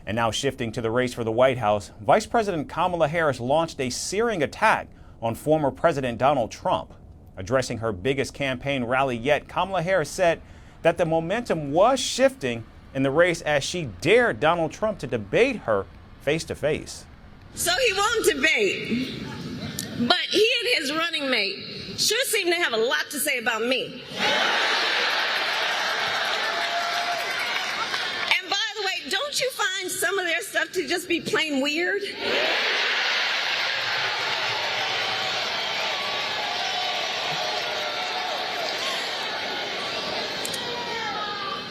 And now shifting to the race for the White House, Vice President Kamala Harris launched a searing attack on former President Donald Trump. Addressing her biggest campaign rally yet, Kamala Harris said that the momentum was shifting in the race as she dared Donald Trump to debate her face to face. So he won't debate, but he and his running mate sure seem to have a lot to say about me. And by the way, don't you find some of their stuff to just be plain weird?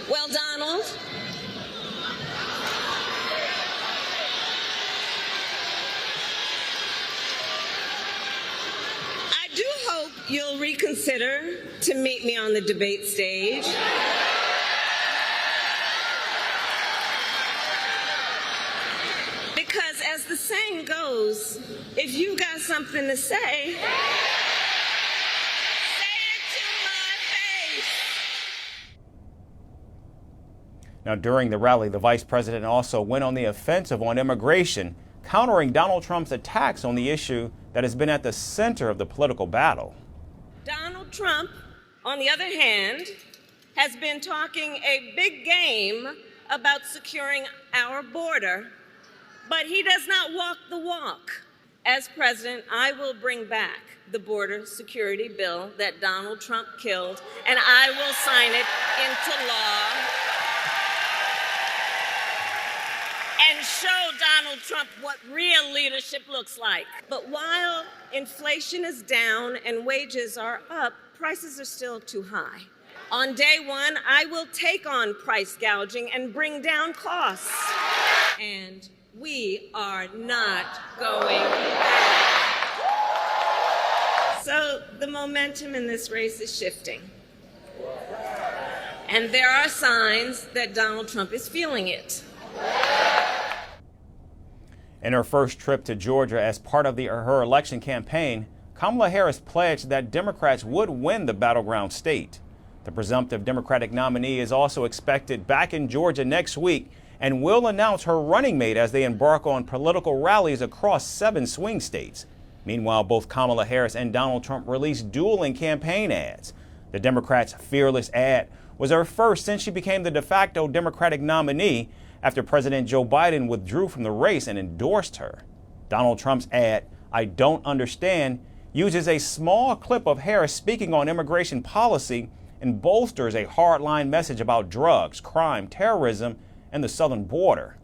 Well, Donald, I do hope you'll reconsider to meet me on the debate stage. Because as the saying goes, if you got something to say, Now, during the rally, the vice president also went on the offensive on immigration, countering Donald Trump's attacks on the issue that has been at the center of the political battle. Donald Trump, on the other hand, has been talking a big game about securing our border, but he does not walk the walk. As president, I will bring back the border security bill that Donald Trump killed, and I will sign it into law and show Donald Trump what real leadership looks like. But while inflation is down and wages are up, prices are still too high. On day one, I will take on price gouging and bring down costs. And we are not going back. So the momentum in this race is shifting. And there are signs that Donald Trump is feeling it. In her first trip to Georgia as part of her election campaign, Kamala Harris pledged that Democrats would win the battleground state. The presumptive Democratic nominee is also expected back in Georgia next week and will announce her running mate as they embark on political rallies across 7 swing states. Meanwhile, both Kamala Harris and Donald Trump released dueling campaign ads. The Democrats' fearless ad was her first since she became the de facto Democratic nominee after President Joe Biden withdrew from the race and endorsed her. Donald Trump's ad, "I don't understand," uses a small clip of Harris speaking on immigration policy and bolsters a hardline message about drugs, crime, terrorism, and the southern border.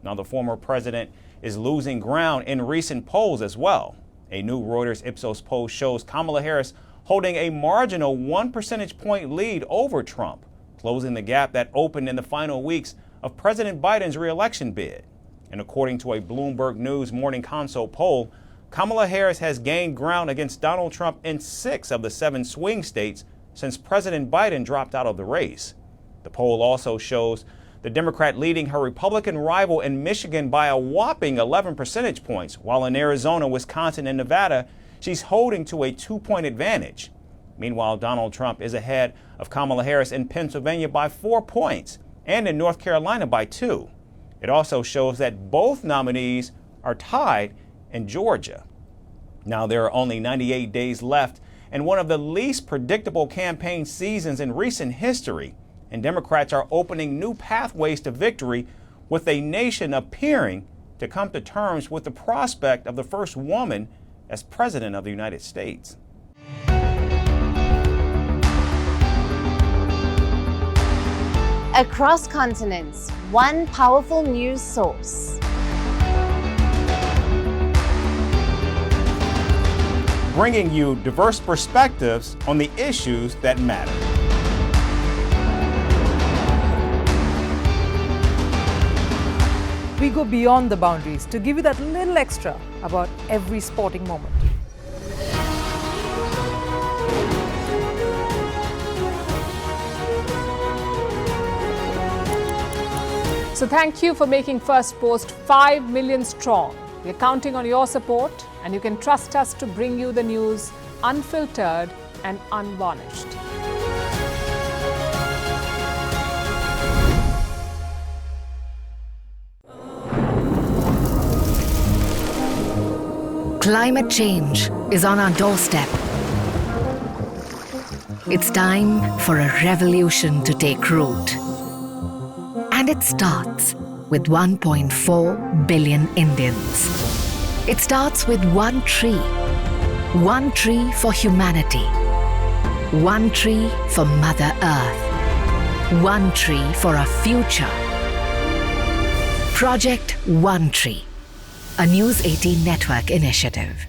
Now, the former president is losing ground in recent polls as well. A new Reuters Ipsos poll shows Kamala Harris holding a marginal 1 percentage point lead over Trump, closing the gap that opened in the final weeks of President Biden's re-election bid. And according to a Bloomberg News Morning Consult poll, Kamala Harris has gained ground against Donald Trump in 6 of the 7 swing states since President Biden dropped out of the race. The poll also shows the Democrat leading her Republican rival in Michigan by a whopping 11 percentage points, while in Arizona, Wisconsin, and Nevada, she's holding to a 2-point advantage. Meanwhile, Donald Trump is ahead of Kamala Harris in Pennsylvania by 4 points and in North Carolina by 2. It also shows that both nominees are tied in Georgia. Now, there are only 98 days left in one of the least predictable campaign seasons in recent history, and Democrats are opening new pathways to victory, with a nation appearing to come to terms with the prospect of the first woman as president of the United States. Across continents, one powerful news source. Bringing you diverse perspectives on the issues that matter. We go beyond the boundaries to give you that little extra about every sporting moment. So thank you for making First Post 5 million strong. We're counting on your support, and you can trust us to bring you the news unfiltered and unvarnished. Climate change is on our doorstep. It's time for a revolution to take root. And it starts with 1.4 billion Indians. It starts with one tree. One tree for humanity. One tree for Mother Earth. One tree for our future. Project One Tree, a News 18 network initiative.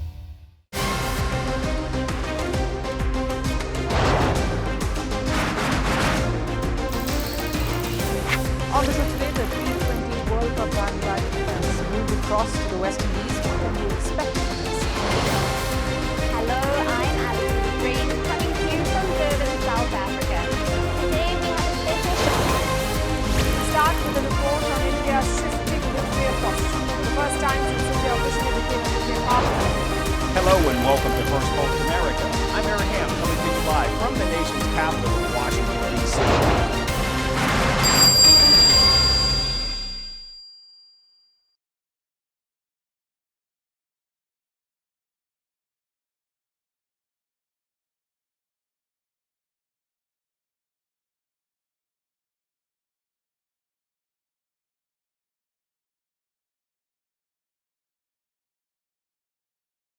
On the show today, the T20 World Cup bandwagon has moved across to the West Indies. What can you expect from this? Hello, I'm Alison Green, coming to you from Durban, South Africa. Today we have a special show. Start with a report on India's